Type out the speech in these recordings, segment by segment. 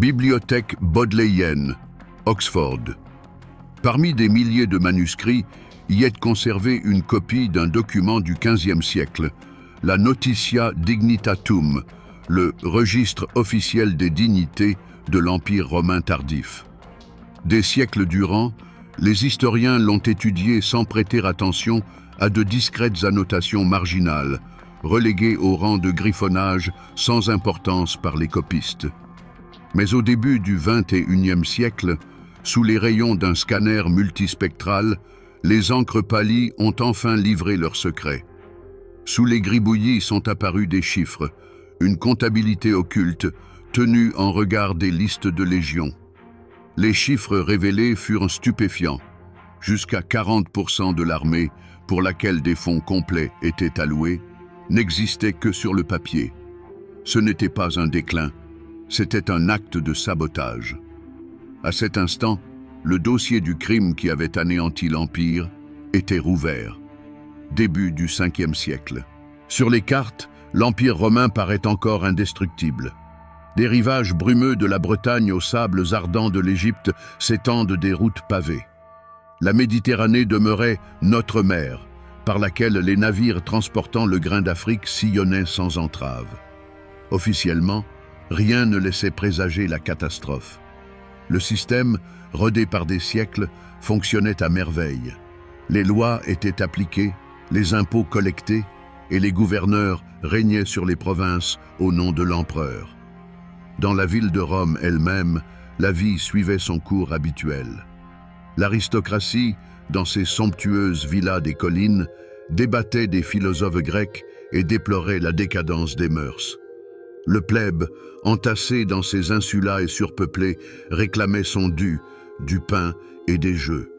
Bibliothèque bodléienne, Oxford. Parmi des milliers de manuscrits, y est conservée une copie d'un document du XVe siècle, la Notitia Dignitatum, le registre officiel des dignités de l'Empire romain tardif. Des siècles durant, les historiens l'ont étudié sans prêter attention à de discrètes annotations marginales, reléguées au rang de griffonnage sans importance par les copistes. Mais au début du XXIe siècle, sous les rayons d'un scanner multispectral, les encres pâlies ont enfin livré leurs secrets. Sous les gribouillis sont apparus des chiffres, une comptabilité occulte tenue en regard des listes de légions. Les chiffres révélés furent stupéfiants. Jusqu'à 40% de l'armée, pour laquelle des fonds complets étaient alloués, n'existait que sur le papier. Ce n'était pas un déclin, c'était un acte de sabotage. À cet instant, le dossier du crime qui avait anéanti l'Empire était rouvert. Début du Ve siècle. Sur les cartes, l'Empire romain paraît encore indestructible. Des rivages brumeux de la Bretagne aux sables ardents de l'Égypte s'étendent des routes pavées. La Méditerranée demeurait notre mer, par laquelle les navires transportant le grain d'Afrique sillonnaient sans entrave. Officiellement, rien ne laissait présager la catastrophe. Le système, rodé par des siècles, fonctionnait à merveille. Les lois étaient appliquées, les impôts collectés, et les gouverneurs régnaient sur les provinces au nom de l'empereur. Dans la ville de Rome elle-même, la vie suivait son cours habituel. L'aristocratie, dans ses somptueuses villas des collines, débattait des philosophes grecs et déplorait la décadence des mœurs. Le plèbe, entassé dans ses insulas et surpeuplés, réclamait son dû, du pain et des jeux.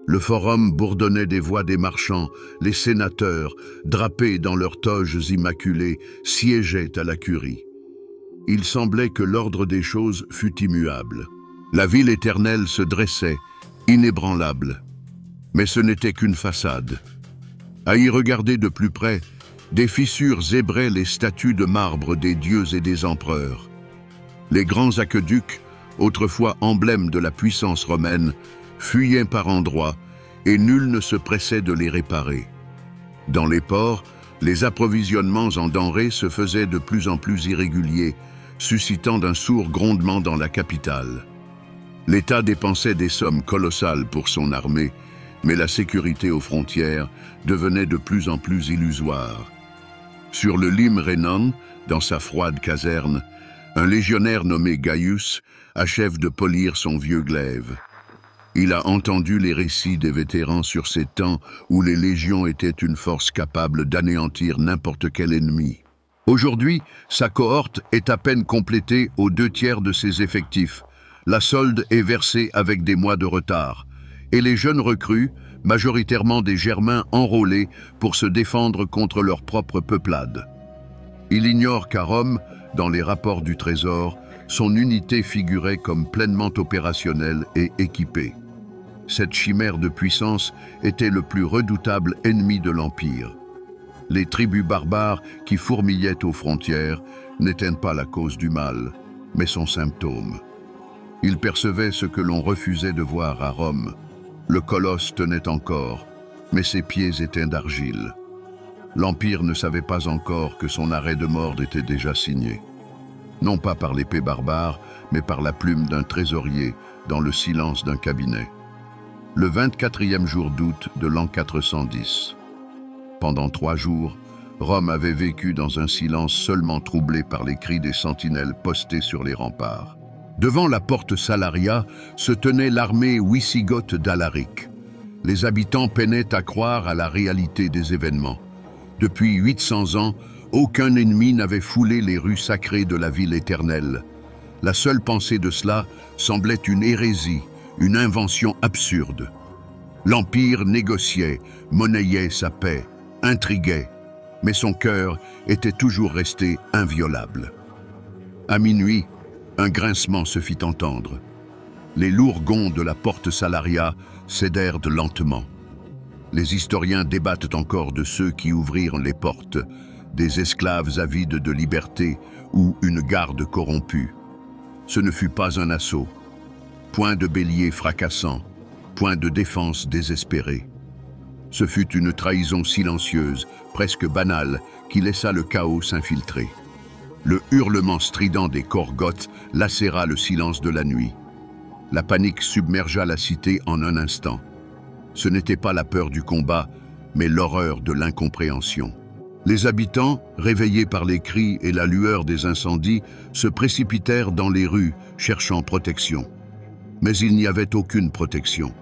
Le forum bourdonnait des voix des marchands, les sénateurs, drapés dans leurs toges immaculées, siégeaient à la curie. Il semblait que l'ordre des choses fût immuable. La ville éternelle se dressait, inébranlable. Mais ce n'était qu'une façade. À y regarder de plus près, des fissures zébraient les statues de marbre des dieux et des empereurs. Les grands aqueducs, autrefois emblèmes de la puissance romaine, fuyaient par endroits, et nul ne se pressait de les réparer. Dans les ports, les approvisionnements en denrées se faisaient de plus en plus irréguliers, suscitant d'un sourd grondement dans la capitale. L'État dépensait des sommes colossales pour son armée, mais la sécurité aux frontières devenait de plus en plus illusoire. Sur le Lime Rhénan, dans sa froide caserne, un légionnaire nommé Gaius achève de polir son vieux glaive. Il a entendu les récits des vétérans sur ces temps où les légions étaient une force capable d'anéantir n'importe quel ennemi. Aujourd'hui, sa cohorte est à peine complétée aux 2/3 de ses effectifs. La solde est versée avec des mois de retard. Et les jeunes recrues, majoritairement des Germains enrôlés pour se défendre contre leur propre peuplade. Il ignore qu'à Rome, dans les rapports du Trésor, son unité figurait comme pleinement opérationnelle et équipée. Cette chimère de puissance était le plus redoutable ennemi de l'Empire. Les tribus barbares qui fourmillaient aux frontières n'étaient pas la cause du mal, mais son symptôme. Ils percevaient ce que l'on refusait de voir à Rome. Le colosse tenait encore, mais ses pieds étaient d'argile. L'Empire ne savait pas encore que son arrêt de mort était déjà signé. Non pas par l'épée barbare, mais par la plume d'un trésorier dans le silence d'un cabinet. Le 24e jour d'août de l'an 410. Pendant 3 jours, Rome avait vécu dans un silence seulement troublé par les cris des sentinelles postées sur les remparts. Devant la porte Salaria se tenait l'armée wisigothe d'Alaric. Les habitants peinaient à croire à la réalité des événements. Depuis 800 ans, aucun ennemi n'avait foulé les rues sacrées de la ville éternelle. La seule pensée de cela semblait une hérésie, une invention absurde. L'Empire négociait, monnayait sa paix, intriguait, mais son cœur était toujours resté inviolable. À minuit, un grincement se fit entendre. Les lourds gonds de la porte Salaria cédèrent lentement. Les historiens débattent encore de ceux qui ouvrirent les portes, des esclaves avides de liberté ou une garde corrompue. Ce ne fut pas un assaut. Point de bélier fracassant, point de défense désespérée. Ce fut une trahison silencieuse, presque banale, qui laissa le chaos s'infiltrer. Le hurlement strident des Gorgotes lacéra le silence de la nuit. La panique submergea la cité en un instant. Ce n'était pas la peur du combat, mais l'horreur de l'incompréhension. Les habitants, réveillés par les cris et la lueur des incendies, se précipitèrent dans les rues, cherchant protection. Mais il n'y avait aucune protection.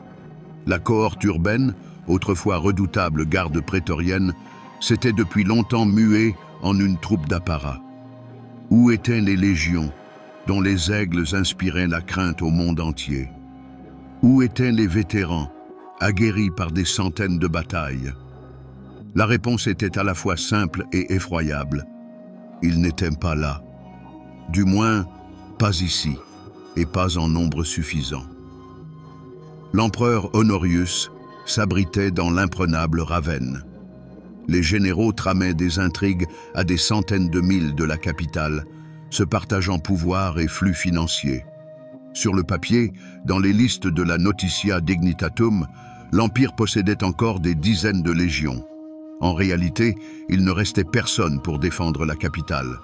La cohorte urbaine, autrefois redoutable garde prétorienne, s'était depuis longtemps muée en une troupe d'apparat. Où étaient les légions, dont les aigles inspiraient la crainte au monde entier? Où étaient les vétérans, aguerris par des centaines de batailles? La réponse était à la fois simple et effroyable. Ils n'étaient pas là. Du moins, pas ici, et pas en nombre suffisant. L'empereur Honorius s'abritait dans l'imprenable Ravenne. Les généraux tramaient des intrigues à des centaines de milles de la capitale, se partageant pouvoir et flux financiers. Sur le papier, dans les listes de la Notitia Dignitatum, l'Empire possédait encore des dizaines de légions. En réalité, il ne restait personne pour défendre la capitale.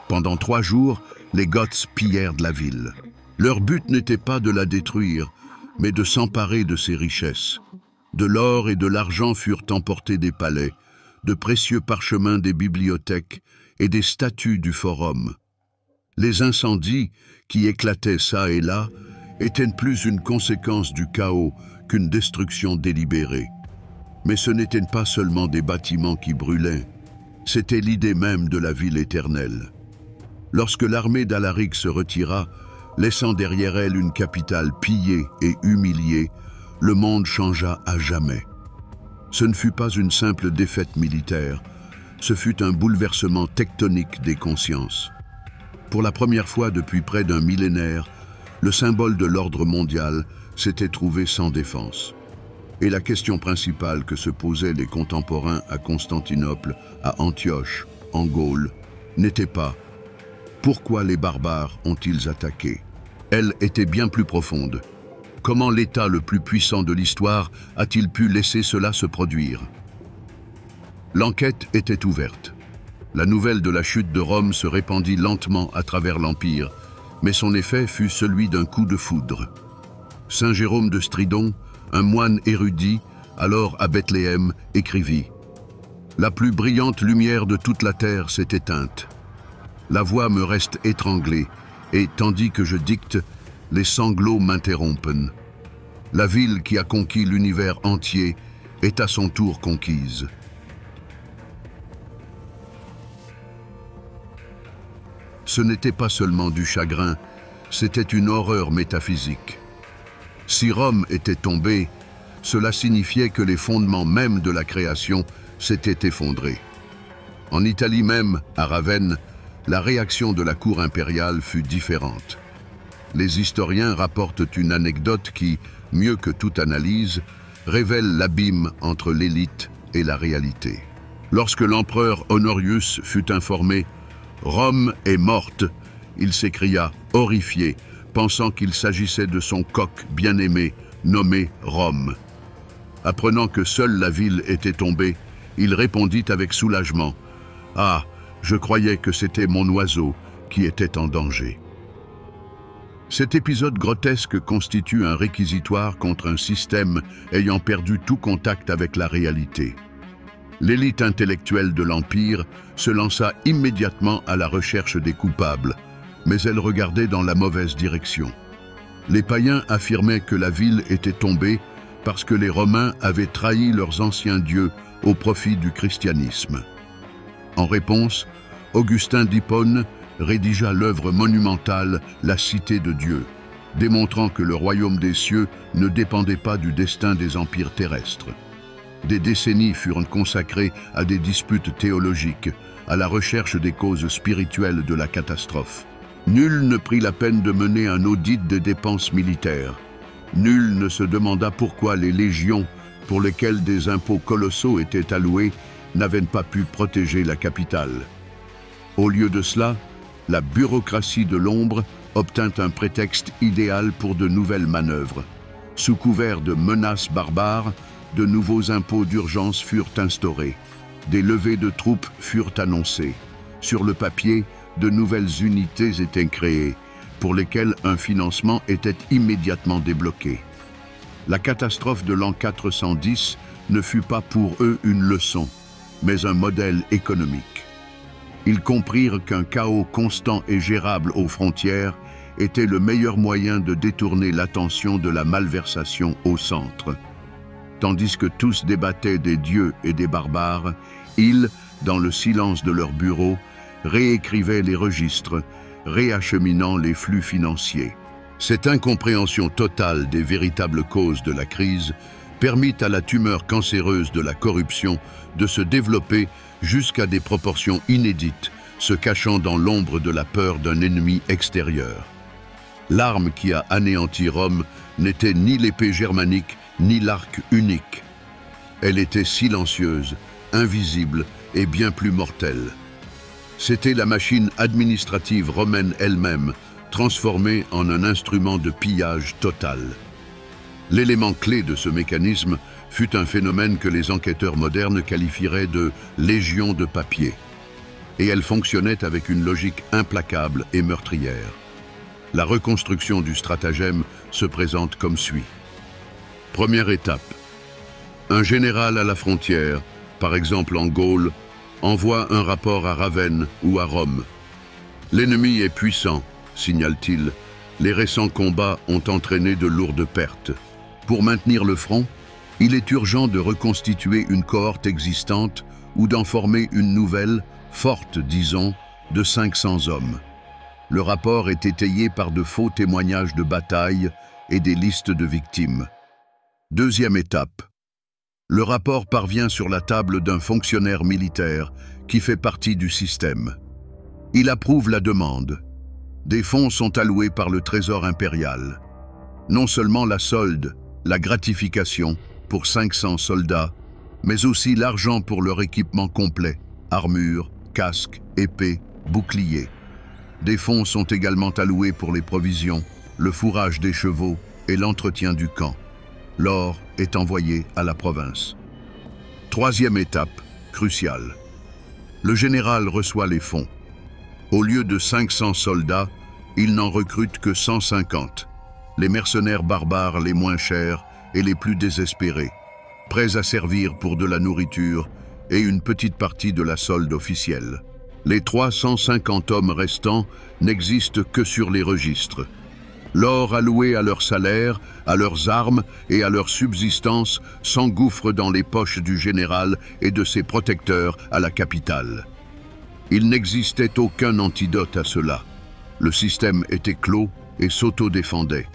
Pendant 3 jours, les Goths pillèrent de la ville. Leur but n'était pas de la détruire, mais de s'emparer de ses richesses. De l'or et de l'argent furent emportés des palais, de précieux parchemins des bibliothèques et des statues du forum. Les incendies, qui éclataient çà et là, étaient plus une conséquence du chaos qu'une destruction délibérée. Mais ce n'étaient pas seulement des bâtiments qui brûlaient, c'était l'idée même de la ville éternelle. Lorsque l'armée d'Alaric se retira, laissant derrière elle une capitale pillée et humiliée, le monde changea à jamais. Ce ne fut pas une simple défaite militaire, ce fut un bouleversement tectonique des consciences. Pour la première fois depuis près d'un millénaire, le symbole de l'ordre mondial s'était trouvé sans défense. Et la question principale que se posaient les contemporains à Constantinople, à Antioche, en Gaule, n'était pas « Pourquoi les barbares ont-ils attaqué ?» Elle était bien plus profonde. Comment l'État le plus puissant de l'histoire a-t-il pu laisser cela se produire? L'enquête était ouverte. La nouvelle de la chute de Rome se répandit lentement à travers l'Empire, mais son effet fut celui d'un coup de foudre. Saint Jérôme de Stridon, un moine érudit, alors à Bethléem, écrivit « La plus brillante lumière de toute la terre s'est éteinte. La voix me reste étranglée, et tandis que je dicte, les sanglots m'interrompent. La ville qui a conquis l'univers entier est à son tour conquise. » Ce n'était pas seulement du chagrin, c'était une horreur métaphysique. Si Rome était tombée, cela signifiait que les fondements mêmes de la création s'étaient effondrés. En Italie même, à Ravenne, la réaction de la cour impériale fut différente. Les historiens rapportent une anecdote qui, mieux que toute analyse, révèle l'abîme entre l'élite et la réalité. Lorsque l'empereur Honorius fut informé « Rome est morte », il s'écria, horrifié, pensant qu'il s'agissait de son coq bien-aimé, nommé Rome. Apprenant que seule la ville était tombée, il répondit avec soulagement « Ah, je croyais que c'était mon oiseau qui était en danger. » Cet épisode grotesque constitue un réquisitoire contre un système ayant perdu tout contact avec la réalité. L'élite intellectuelle de l'Empire se lança immédiatement à la recherche des coupables, mais elle regardait dans la mauvaise direction. Les païens affirmaient que la ville était tombée parce que les Romains avaient trahi leurs anciens dieux au profit du christianisme. En réponse, Augustin d'Hippone rédigea l'œuvre monumentale « La Cité de Dieu », démontrant que le royaume des cieux ne dépendait pas du destin des empires terrestres. Des décennies furent consacrées à des disputes théologiques, à la recherche des causes spirituelles de la catastrophe. Nul ne prit la peine de mener un audit des dépenses militaires. Nul ne se demanda pourquoi les légions, pour lesquelles des impôts colossaux étaient alloués, n'avaient pas pu protéger la capitale. Au lieu de cela, la bureaucratie de l'ombre obtint un prétexte idéal pour de nouvelles manœuvres. Sous couvert de menaces barbares, de nouveaux impôts d'urgence furent instaurés. Des levées de troupes furent annoncées. Sur le papier, de nouvelles unités étaient créées, pour lesquelles un financement était immédiatement débloqué. La catastrophe de l'an 410 ne fut pas pour eux une leçon, mais un modèle économique. Ils comprirent qu'un chaos constant et gérable aux frontières était le meilleur moyen de détourner l'attention de la malversation au centre. Tandis que tous débattaient des dieux et des barbares, ils, dans le silence de leur bureau, réécrivaient les registres, réacheminant les flux financiers. Cette incompréhension totale des véritables causes de la crise permit à la tumeur cancéreuse de la corruption de se développer jusqu'à des proportions inédites, se cachant dans l'ombre de la peur d'un ennemi extérieur. L'arme qui a anéanti Rome n'était ni l'épée germanique, ni l'arc unique. Elle était silencieuse, invisible et bien plus mortelle. C'était la machine administrative romaine elle-même, transformée en un instrument de pillage total. L'élément clé de ce mécanisme fut un phénomène que les enquêteurs modernes qualifieraient de « légion de papier ». Et elle fonctionnait avec une logique implacable et meurtrière. La reconstruction du stratagème se présente comme suit. Première étape. Un général à la frontière, par exemple en Gaule, envoie un rapport à Ravenne ou à Rome. L'ennemi est puissant, signale-t-il. Les récents combats ont entraîné de lourdes pertes. Pour maintenir le front, il est urgent de reconstituer une cohorte existante ou d'en former une nouvelle, forte disons, de 500 hommes. Le rapport est étayé par de faux témoignages de bataille et des listes de victimes. Deuxième étape. Le rapport parvient sur la table d'un fonctionnaire militaire qui fait partie du système. Il approuve la demande. Des fonds sont alloués par le trésor impérial. Non seulement la solde, la gratification pour 500 soldats, mais aussi l'argent pour leur équipement complet, armure, casque, épée, bouclier. Des fonds sont également alloués pour les provisions, le fourrage des chevaux et l'entretien du camp. L'or est envoyé à la province. Troisième étape, cruciale. Le général reçoit les fonds. Au lieu de 500 soldats, il n'en recrute que 150, les mercenaires barbares les moins chers et les plus désespérés, prêts à servir pour de la nourriture et une petite partie de la solde officielle. Les 350 hommes restants n'existent que sur les registres. L'or alloué à leur salaire, à leurs armes et à leur subsistance s'engouffre dans les poches du général et de ses protecteurs à la capitale. Il n'existait aucun antidote à cela. Le système était clos et s'auto-défendait.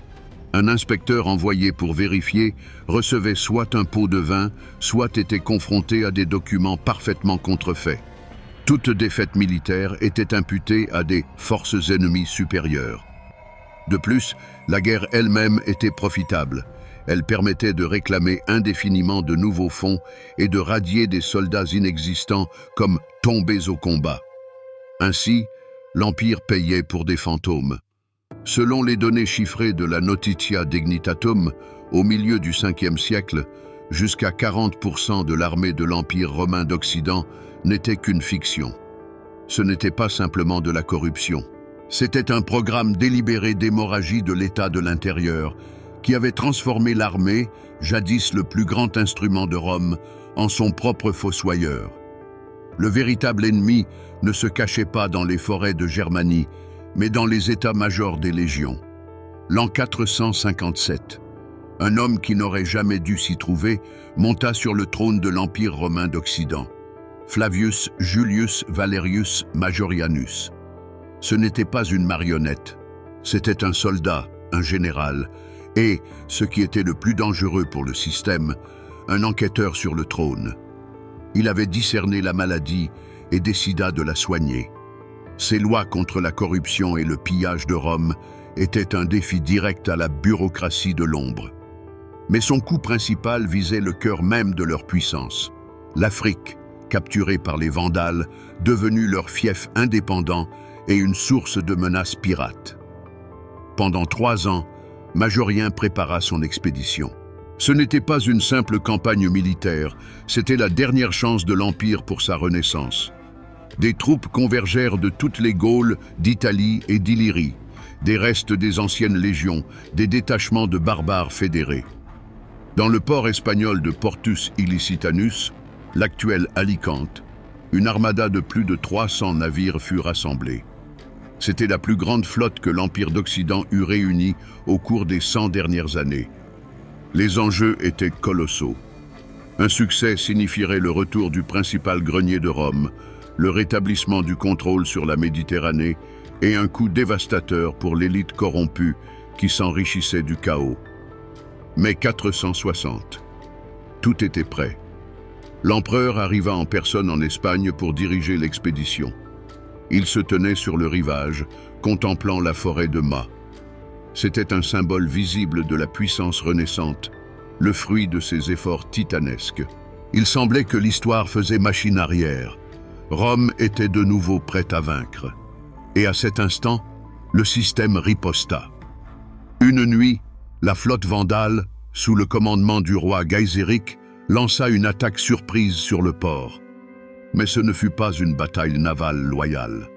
Un inspecteur envoyé pour vérifier recevait soit un pot de vin, soit était confronté à des documents parfaitement contrefaits. Toute défaite militaire était imputée à des forces ennemies supérieures. De plus, la guerre elle-même était profitable. Elle permettait de réclamer indéfiniment de nouveaux fonds et de radier des soldats inexistants comme tombés au combat. Ainsi, l'Empire payait pour des fantômes. Selon les données chiffrées de la Notitia Dignitatum, au milieu du 5e siècle, jusqu'à 40% de l'armée de l'Empire romain d'Occident n'était qu'une fiction. Ce n'était pas simplement de la corruption. C'était un programme délibéré d'hémorragie de l'État de l'intérieur qui avait transformé l'armée, jadis le plus grand instrument de Rome, en son propre fossoyeur. Le véritable ennemi ne se cachait pas dans les forêts de Germanie, mais dans les états-majors des légions. L'an 457, un homme qui n'aurait jamais dû s'y trouver monta sur le trône de l'Empire romain d'Occident, Flavius Julius Valerius Majorianus. Ce n'était pas une marionnette, c'était un soldat, un général, et, ce qui était le plus dangereux pour le système, un enquêteur sur le trône. Il avait discerné la maladie et décida de la soigner. Ses lois contre la corruption et le pillage de Rome étaient un défi direct à la bureaucratie de l'ombre. Mais son coup principal visait le cœur même de leur puissance, l'Afrique, capturée par les Vandales, devenue leur fief indépendant et une source de menaces pirates. Pendant 3 ans, Majorien prépara son expédition. Ce n'était pas une simple campagne militaire, c'était la dernière chance de l'Empire pour sa renaissance. Des troupes convergèrent de toutes les Gaules, d'Italie et d'Illyrie, des restes des anciennes légions, des détachements de barbares fédérés. Dans le port espagnol de Portus Ilicitanus, l'actuel Alicante, une armada de plus de 300 navires fut rassemblée. C'était la plus grande flotte que l'Empire d'Occident eut réunie au cours des 100 dernières années. Les enjeux étaient colossaux. Un succès signifierait le retour du principal grenier de Rome, le rétablissement du contrôle sur la Méditerranée et un coup dévastateur pour l'élite corrompue qui s'enrichissait du chaos. Mais 460. Tout était prêt. L'empereur arriva en personne en Espagne pour diriger l'expédition. Il se tenait sur le rivage, contemplant la forêt de mâts. C'était un symbole visible de la puissance renaissante, le fruit de ses efforts titanesques. Il semblait que l'histoire faisait machine arrière. Rome était de nouveau prête à vaincre. Et à cet instant, le système riposta. Une nuit, la flotte vandale, sous le commandement du roi Gaiséric, lança une attaque surprise sur le port. Mais ce ne fut pas une bataille navale loyale.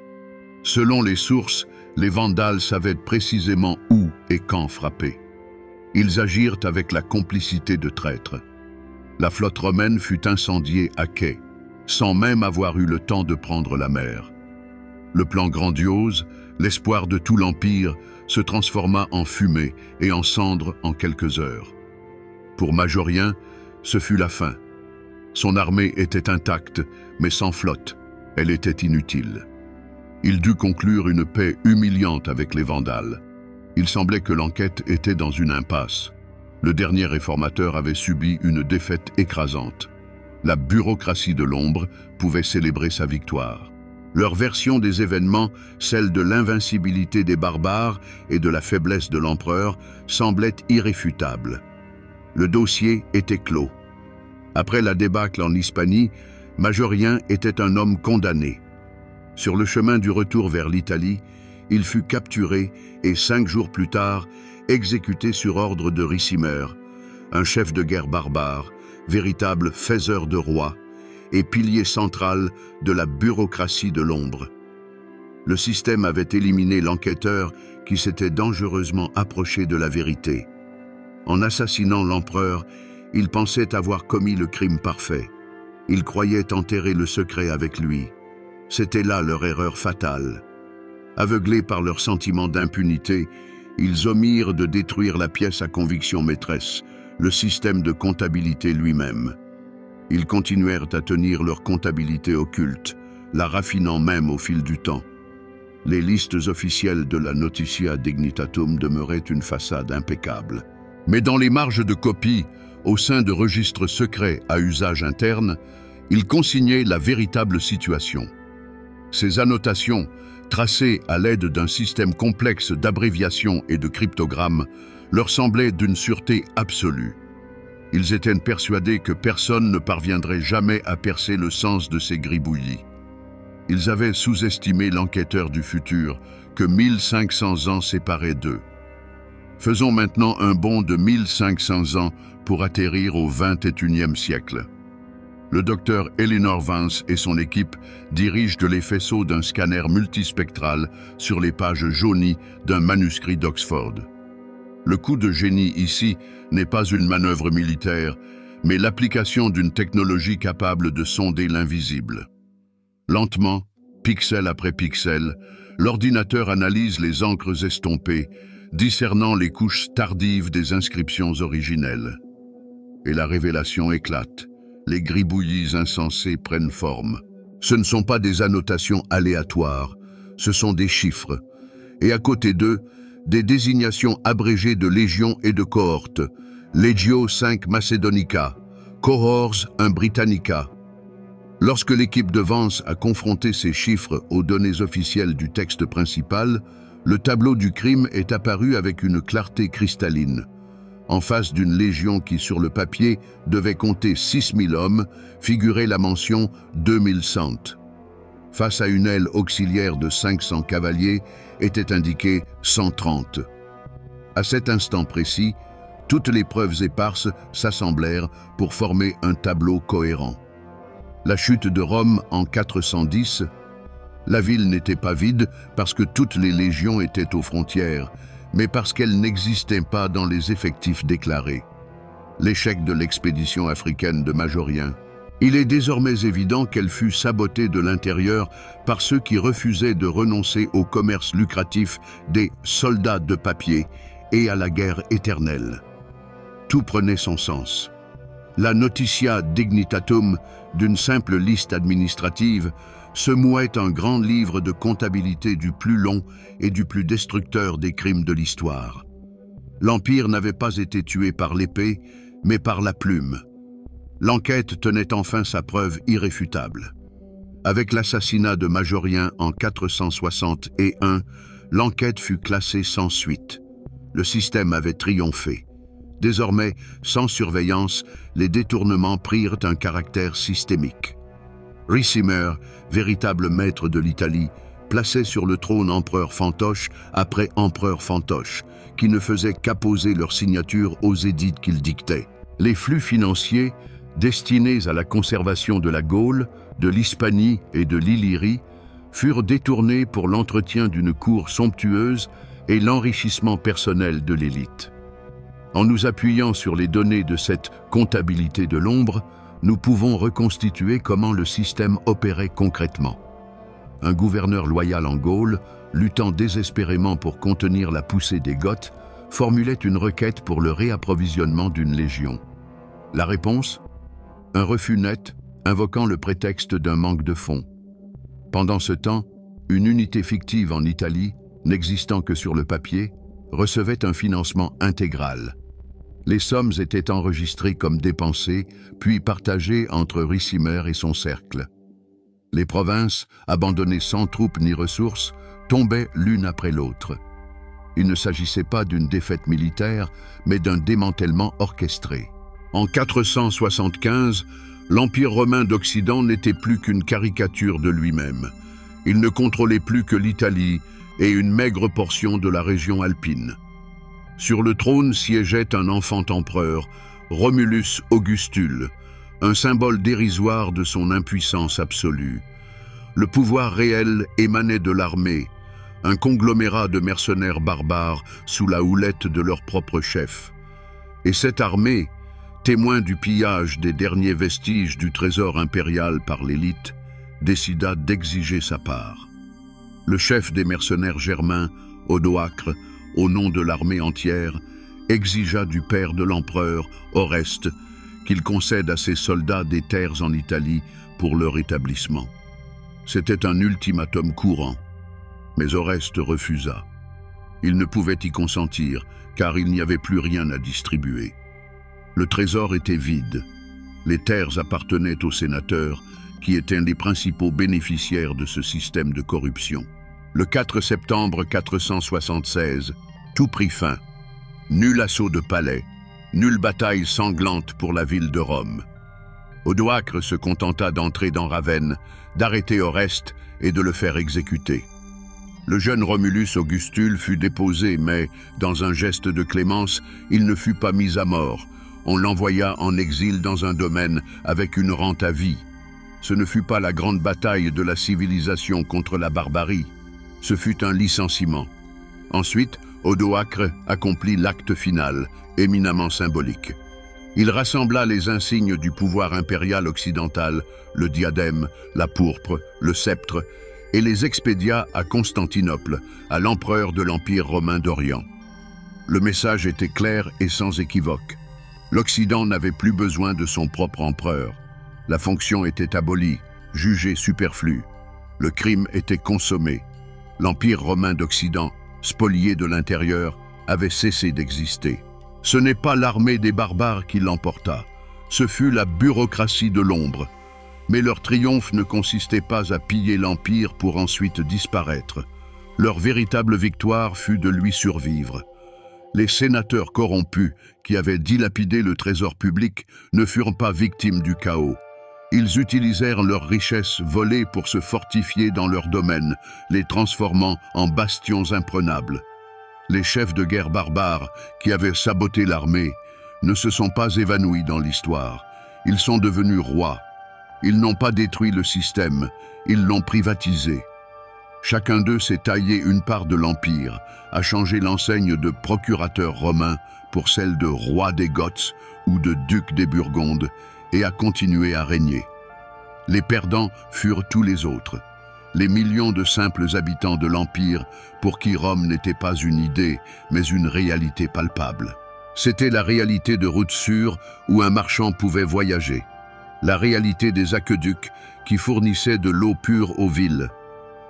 Selon les sources, les Vandales savaient précisément où et quand frapper. Ils agirent avec la complicité de traîtres. La flotte romaine fut incendiée à quai, sans même avoir eu le temps de prendre la mer. Le plan grandiose, l'espoir de tout l'Empire, se transforma en fumée et en cendres en quelques heures. Pour Majorien, ce fut la fin. Son armée était intacte, mais sans flotte, elle était inutile. Il dut conclure une paix humiliante avec les Vandales. Il semblait que l'enquête était dans une impasse. Le dernier réformateur avait subi une défaite écrasante. La bureaucratie de l'ombre pouvait célébrer sa victoire. Leur version des événements, celle de l'invincibilité des barbares et de la faiblesse de l'empereur, semblait irréfutable. Le dossier était clos. Après la débâcle en Hispanie, Majorien était un homme condamné. Sur le chemin du retour vers l'Italie, il fut capturé et 5 jours plus tard, exécuté sur ordre de Ricimer, un chef de guerre barbare, véritable faiseur de rois et pilier central de la bureaucratie de l'ombre. Le système avait éliminé l'enquêteur qui s'était dangereusement approché de la vérité. En assassinant l'empereur, il pensait avoir commis le crime parfait. Il croyait enterrer le secret avec lui. C'était là leur erreur fatale. Aveuglés par leur sentiment d'impunité, ils omirent de détruire la pièce à conviction maîtresse, le système de comptabilité lui-même. Ils continuèrent à tenir leur comptabilité occulte, la raffinant même au fil du temps. Les listes officielles de la Notitia Dignitatum demeuraient une façade impeccable. Mais dans les marges de copie, au sein de registres secrets à usage interne, ils consignaient la véritable situation. Ces annotations, tracées à l'aide d'un système complexe d'abréviations et de cryptogrammes, leur semblaient d'une sûreté absolue. Ils étaient persuadés que personne ne parviendrait jamais à percer le sens de ces gribouillis. Ils avaient sous-estimé l'enquêteur du futur, que 1500 ans séparaient d'eux. Faisons maintenant un bond de 1500 ans pour atterrir au XXIe siècle. Le docteur Eleanor Vance et son équipe dirigent les faisceaux d'un scanner multispectral sur les pages jaunies d'un manuscrit d'Oxford. Le coup de génie ici n'est pas une manœuvre militaire, mais l'application d'une technologie capable de sonder l'invisible. Lentement, pixel après pixel, l'ordinateur analyse les encres estompées, discernant les couches tardives des inscriptions originelles. Et la révélation éclate. Les gribouillis insensés prennent forme. Ce ne sont pas des annotations aléatoires, ce sont des chiffres. Et à côté d'eux, des désignations abrégées de légions et de cohortes. Legio 5 Macedonica, Cohors 1 Britannica. Lorsque l'équipe de Vance a confronté ces chiffres aux données officielles du texte principal, le tableau du crime est apparu avec une clarté cristalline. En face d'une légion qui, sur le papier, devait compter 6000 hommes, figurait la mention 2100. Face à une aile auxiliaire de 500 cavaliers, était indiqué 130. À cet instant précis, toutes les preuves éparses s'assemblèrent pour former un tableau cohérent. La chute de Rome en 410, la ville n'était pas vide parce que toutes les légions étaient aux frontières, mais parce qu'elles n'existaient pas dans les effectifs déclarés. L'échec de l'expédition africaine de Majorien. Il est désormais évident qu'elle fut sabotée de l'intérieur par ceux qui refusaient de renoncer au commerce lucratif des soldats de papier et à la guerre éternelle. Tout prenait son sens. La notitia dignitatum d'une simple liste administrative se mouait un grand livre de comptabilité du plus long et du plus destructeur des crimes de l'histoire. L'Empire n'avait pas été tué par l'épée, mais par la plume. L'enquête tenait enfin sa preuve irréfutable. Avec l'assassinat de Majorien en 461, l'enquête fut classée sans suite. Le système avait triomphé. Désormais, sans surveillance, les détournements prirent un caractère systémique. Ricimer, véritable maître de l'Italie, plaçait sur le trône empereur fantoche après empereur fantoche, qui ne faisait qu'apposer leur signature aux édits qu'il dictait. Les flux financiers, destinés à la conservation de la Gaule, de l'Hispanie et de l'Illyrie, furent détournés pour l'entretien d'une cour somptueuse et l'enrichissement personnel de l'élite. En nous appuyant sur les données de cette comptabilité de l'ombre, nous pouvons reconstituer comment le système opérait concrètement. Un gouverneur loyal en Gaule, luttant désespérément pour contenir la poussée des Goths, formulait une requête pour le réapprovisionnement d'une légion. La réponse ? Un refus net, invoquant le prétexte d'un manque de fonds. Pendant ce temps, une unité fictive en Italie, n'existant que sur le papier, recevait un financement intégral. Les sommes étaient enregistrées comme dépensées, puis partagées entre Ricimer et son cercle. Les provinces, abandonnées sans troupes ni ressources, tombaient l'une après l'autre. Il ne s'agissait pas d'une défaite militaire, mais d'un démantèlement orchestré. En 475, l'Empire romain d'Occident n'était plus qu'une caricature de lui-même. Il ne contrôlait plus que l'Italie et une maigre portion de la région alpine. Sur le trône siégeait un enfant empereur, Romulus Augustule, un symbole dérisoire de son impuissance absolue. Le pouvoir réel émanait de l'armée, un conglomérat de mercenaires barbares sous la houlette de leur propre chef. Et cette armée, témoin du pillage des derniers vestiges du trésor impérial par l'élite, décida d'exiger sa part. Le chef des mercenaires germains, Odoacre, au nom de l'armée entière, exigea du père de l'empereur, Oreste, qu'il concède à ses soldats des terres en Italie pour leur établissement. C'était un ultimatum courant, mais Oreste refusa. Il ne pouvait y consentir, car il n'y avait plus rien à distribuer. Le trésor était vide. Les terres appartenaient aux sénateurs, qui étaient les principaux bénéficiaires de ce système de corruption. Le 4 septembre 476, tout prit fin. Nul assaut de palais, nulle bataille sanglante pour la ville de Rome. Odoacre se contenta d'entrer dans Ravenne, d'arrêter Oreste et de le faire exécuter. Le jeune Romulus Augustule fut déposé, mais, dans un geste de clémence, il ne fut pas mis à mort. On l'envoya en exil dans un domaine avec une rente à vie. Ce ne fut pas la grande bataille de la civilisation contre la barbarie. Ce fut un licenciement. Ensuite, Odoacre accomplit l'acte final, éminemment symbolique. Il rassembla les insignes du pouvoir impérial occidental, le diadème, la pourpre, le sceptre, et les expédia à Constantinople, à l'empereur de l'Empire romain d'Orient. Le message était clair et sans équivoque. L'Occident n'avait plus besoin de son propre empereur. La fonction était abolie, jugée superflue. Le crime était consommé. L'Empire romain d'Occident, spolié de l'intérieur, avait cessé d'exister. Ce n'est pas l'armée des barbares qui l'emporta, ce fut la bureaucratie de l'ombre. Mais leur triomphe ne consistait pas à piller l'Empire pour ensuite disparaître. Leur véritable victoire fut de lui survivre. Les sénateurs corrompus, qui avaient dilapidé le trésor public, ne furent pas victimes du chaos. Ils utilisèrent leurs richesses volées pour se fortifier dans leur domaine, les transformant en bastions imprenables. Les chefs de guerre barbares qui avaient saboté l'armée ne se sont pas évanouis dans l'histoire. Ils sont devenus rois. Ils n'ont pas détruit le système, ils l'ont privatisé. Chacun d'eux s'est taillé une part de l'Empire, a changé l'enseigne de procurateur romain pour celle de roi des Goths ou de duc des Burgondes et a continué à régner. Les perdants furent tous les autres, les millions de simples habitants de l'Empire pour qui Rome n'était pas une idée, mais une réalité palpable. C'était la réalité de routes sûres où un marchand pouvait voyager, la réalité des aqueducs qui fournissaient de l'eau pure aux villes,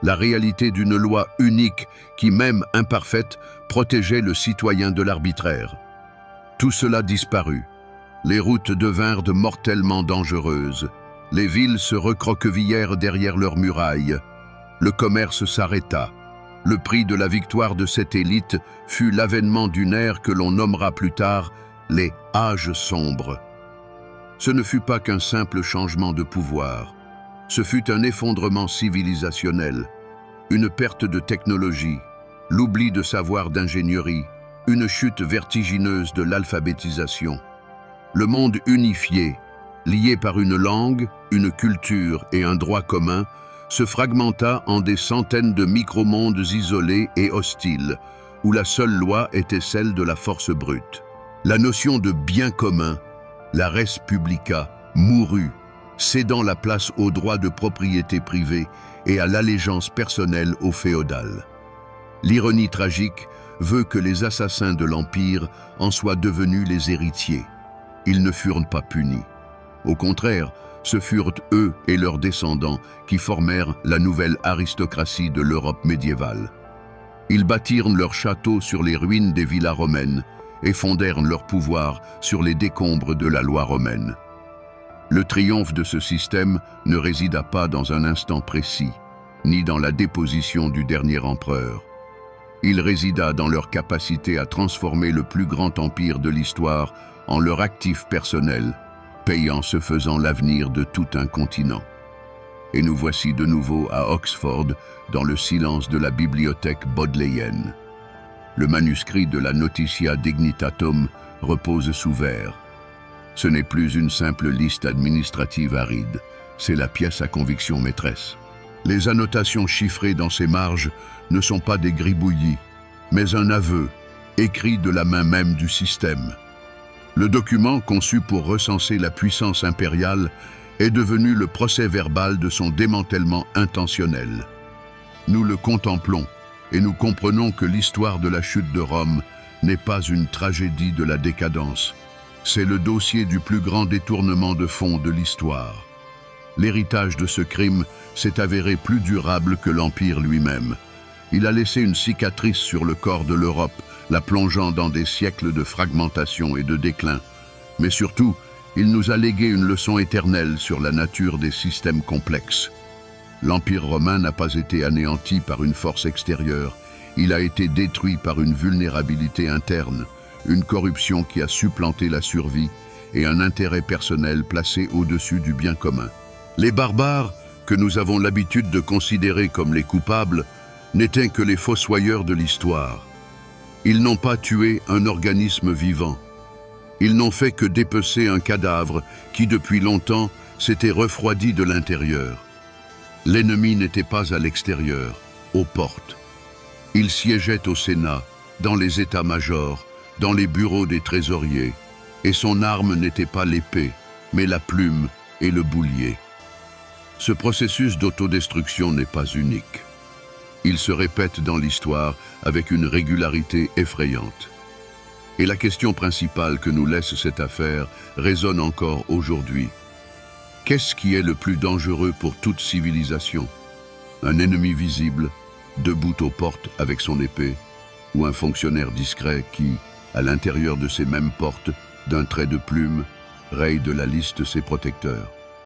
la réalité d'une loi unique qui, même imparfaite, protégeait le citoyen de l'arbitraire. Tout cela disparut. Les routes devinrent mortellement dangereuses. Les villes se recroquevillèrent derrière leurs murailles. Le commerce s'arrêta. Le prix de la victoire de cette élite fut l'avènement d'une ère que l'on nommera plus tard les âges sombres. Ce ne fut pas qu'un simple changement de pouvoir. Ce fut un effondrement civilisationnel, une perte de technologie, l'oubli de savoir d'ingénierie, une chute vertigineuse de l'alphabétisation. Le monde unifié, lié par une langue, une culture et un droit commun, se fragmenta en des centaines de micro-mondes isolés et hostiles, où la seule loi était celle de la force brute. La notion de bien commun, la res publica, mourut, cédant la place au droit de propriété privée et à l'allégeance personnelle au féodal. L'ironie tragique veut que les assassins de l'Empire en soient devenus les héritiers. Ils ne furent pas punis. Au contraire, ce furent eux et leurs descendants qui formèrent la nouvelle aristocratie de l'Europe médiévale. Ils bâtirent leurs châteaux sur les ruines des villas romaines et fondèrent leur pouvoir sur les décombres de la loi romaine. Le triomphe de ce système ne résida pas dans un instant précis, ni dans la déposition du dernier empereur. Il résida dans leur capacité à transformer le plus grand empire de l'histoire en leur actif personnel, payant ce faisant l'avenir de tout un continent. Et nous voici de nouveau à Oxford, dans le silence de la bibliothèque bodléienne. Le manuscrit de la Notitia Dignitatum repose sous verre. Ce n'est plus une simple liste administrative aride, c'est la pièce à conviction maîtresse. Les annotations chiffrées dans ses marges ne sont pas des gribouillis, mais un aveu, écrit de la main même du système. Le document, conçu pour recenser la puissance impériale, est devenu le procès-verbal de son démantèlement intentionnel. Nous le contemplons et nous comprenons que l'histoire de la chute de Rome n'est pas une tragédie de la décadence. C'est le dossier du plus grand détournement de fonds de l'histoire. L'héritage de ce crime s'est avéré plus durable que l'Empire lui-même. Il a laissé une cicatrice sur le corps de l'Europe, la plongeant dans des siècles de fragmentation et de déclin. Mais surtout, il nous a légué une leçon éternelle sur la nature des systèmes complexes. L'Empire romain n'a pas été anéanti par une force extérieure, il a été détruit par une vulnérabilité interne, une corruption qui a supplanté la survie et un intérêt personnel placé au-dessus du bien commun. Les barbares, que nous avons l'habitude de considérer comme les coupables, n'étaient que les fossoyeurs de l'histoire. Ils n'ont pas tué un organisme vivant. Ils n'ont fait que dépecer un cadavre qui, depuis longtemps, s'était refroidi de l'intérieur. L'ennemi n'était pas à l'extérieur, aux portes. Il siégeait au Sénat, dans les états-majors, dans les bureaux des trésoriers, et son arme n'était pas l'épée, mais la plume et le boulier. Ce processus d'autodestruction n'est pas unique. Il se répète dans l'histoire avec une régularité effrayante. Et la question principale que nous laisse cette affaire résonne encore aujourd'hui. Qu'est-ce qui est le plus dangereux pour toute civilisation? Un ennemi visible, debout aux portes avec son épée, ou un fonctionnaire discret qui, à l'intérieur de ces mêmes portes, d'un trait de plume, raye de la liste ses protecteurs?